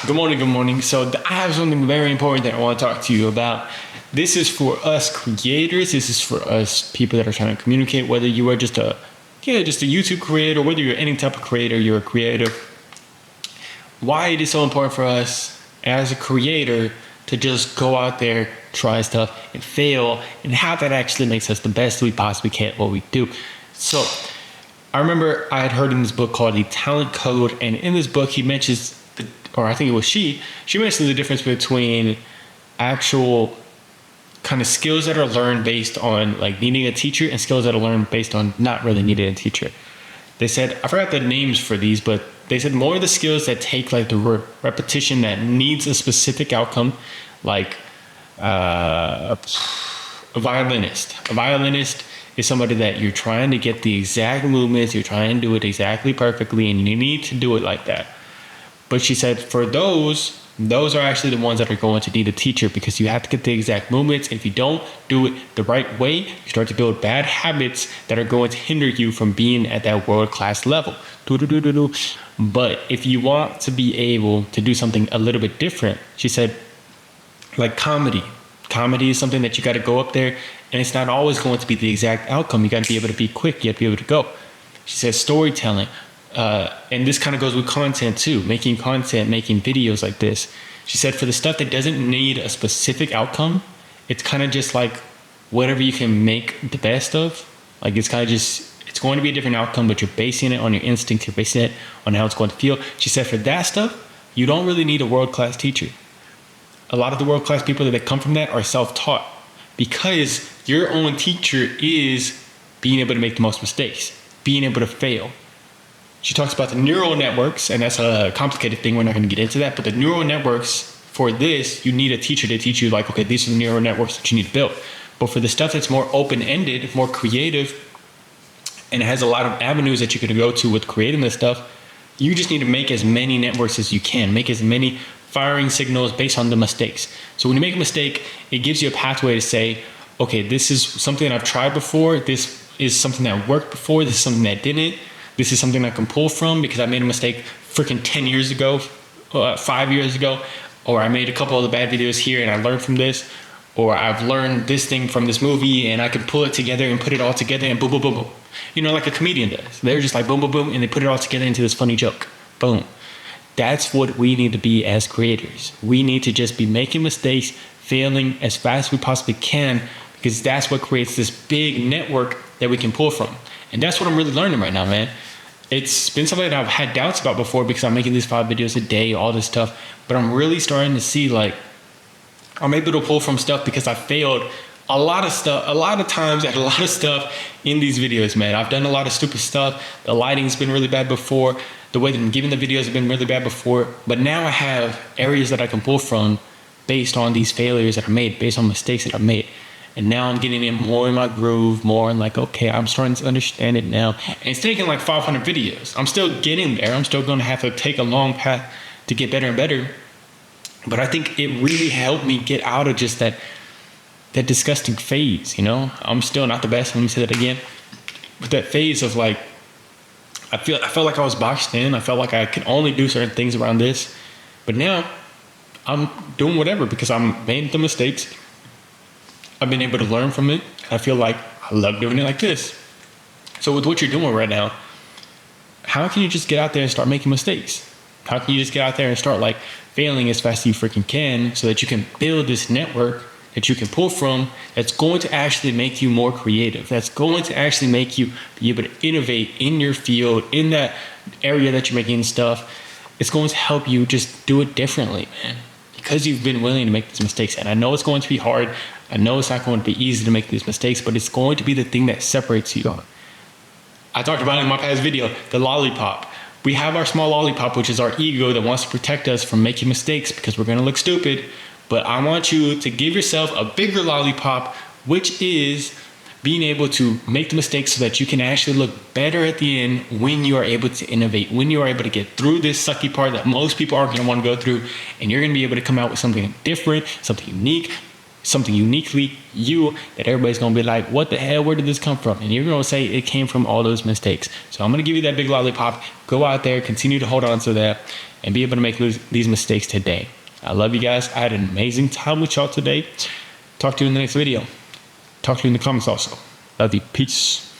Good morning, good morning. So I have something very important that I want to talk to you about. This is for us creators. This is for us people that are trying to communicate, whether you are just a YouTube creator, whether you're any type of creator, you're a creative. Why it is so important for us as a creator to just go out there, try stuff, and fail, and how that actually makes us the best we possibly can at what we do. So I remember I had heard in this book called The Talent Code, and in this book he mentions, or I think it was she mentioned the difference between actual kind of skills that are learned based on like needing a teacher and skills that are learned based on not really needing a teacher. They said, I forgot the names for these, but they said more of the skills that take like the repetition that needs a specific outcome, like a violinist. A violinist is somebody that you're trying to get the exact movements, you're trying to do it exactly perfectly, and you need to do it like that. But she said for those are actually the ones that are going to need a teacher, because you have to get the exact movements. If you don't do it the right way, you start to build bad habits that are going to hinder you from being at that world-class level. But if you want to be able to do something a little bit different, she said, like comedy. Comedy is something that you got to go up there, and it's not always going to be the exact outcome. You got to be able to be quick. You have to be able to go. She says storytelling. And this kind of goes with content too, making content, making videos like this. She said for the stuff that doesn't need a specific outcome, it's kind of just like whatever you can make the best of. Like it's kind of just, it's going to be a different outcome, but you're basing it on your instinct, you're basing it on how it's going to feel. She said for that stuff, you don't really need a world-class teacher. A lot of the world-class people that come from that are self-taught, because your own teacher is being able to make the most mistakes, being able to fail. She talks about the neural networks, and that's a complicated thing. We're not going to get into that. But the neural networks, for this, you need a teacher to teach you, like, okay, these are the neural networks that you need to build. But for the stuff that's more open-ended, more creative, and it has a lot of avenues that you could go to with creating this stuff, you just need to make as many networks as you can. Make as many firing signals based on the mistakes. So when you make a mistake, it gives you a pathway to say, okay, this is something that I've tried before. This is something that worked before. This is something that didn't. This is something I can pull from because I made a mistake freaking 10 years ago, 5 years ago, or I made a couple of the bad videos here and I learned from this, or I've learned this thing from this movie and I can pull it together and put it all together and boom, boom, boom, boom. You know, like a comedian does. They're just like boom, boom, boom, and they put it all together into this funny joke. Boom. That's what we need to be as creators. We need to just be making mistakes, failing as fast as we possibly can, because that's what creates this big network that we can pull from. And that's what I'm really learning right now, man. It's been something that I've had doubts about before because I'm making these 5 videos a day, all this stuff. But I'm really starting to see, like, I'm able to pull from stuff because I failed a lot of stuff, a lot of times at a lot of stuff in these videos, man. I've done a lot of stupid stuff. The lighting's been really bad before. The way that I'm giving the videos have been really bad before. But now I have areas that I can pull from based on these failures that I made, based on mistakes that I made. And now I'm getting in more in my groove, more and like, okay, I'm starting to understand it now. And it's taking like 500 videos. I'm still getting there. I'm still going to have to take a long path to get better and better. But I think it really helped me get out of just that disgusting phase, you know? I'm still not the best, let me say that again. But that phase of like, I felt like I was boxed in. I felt like I could only do certain things around this. But now I'm doing whatever because I'm making the mistakes. I've been able to learn from it. I feel like I love doing it like this. So with what you're doing right now, how can you just get out there and start making mistakes? How can you just get out there and start like failing as fast as you freaking can so that you can build this network that you can pull from that's going to actually make you more creative, that's going to actually make you be able to innovate in your field, in that area that you're making stuff. It's going to help you just do it differently, man, because you've been willing to make these mistakes. And I know it's going to be hard. I know it's not going to be easy to make these mistakes, but it's going to be the thing that separates you. I talked about it in my past video, the lollipop. We have our small lollipop, which is our ego that wants to protect us from making mistakes because we're going to look stupid. But I want you to give yourself a bigger lollipop, which is being able to make the mistakes so that you can actually look better at the end when you are able to innovate, when you are able to get through this sucky part that most people aren't going to want to go through, and you're going to be able to come out with something different, something unique, something uniquely you that everybody's gonna be like, what the hell, where did this come from? And you're gonna say it came from all those mistakes. So I'm gonna give you that big lollipop. Go out there, continue to hold on to that, and be able to make these mistakes today. I love you guys. I had an amazing time with y'all today. Talk to you in the next video. Talk to you in the comments also. Love you. Peace.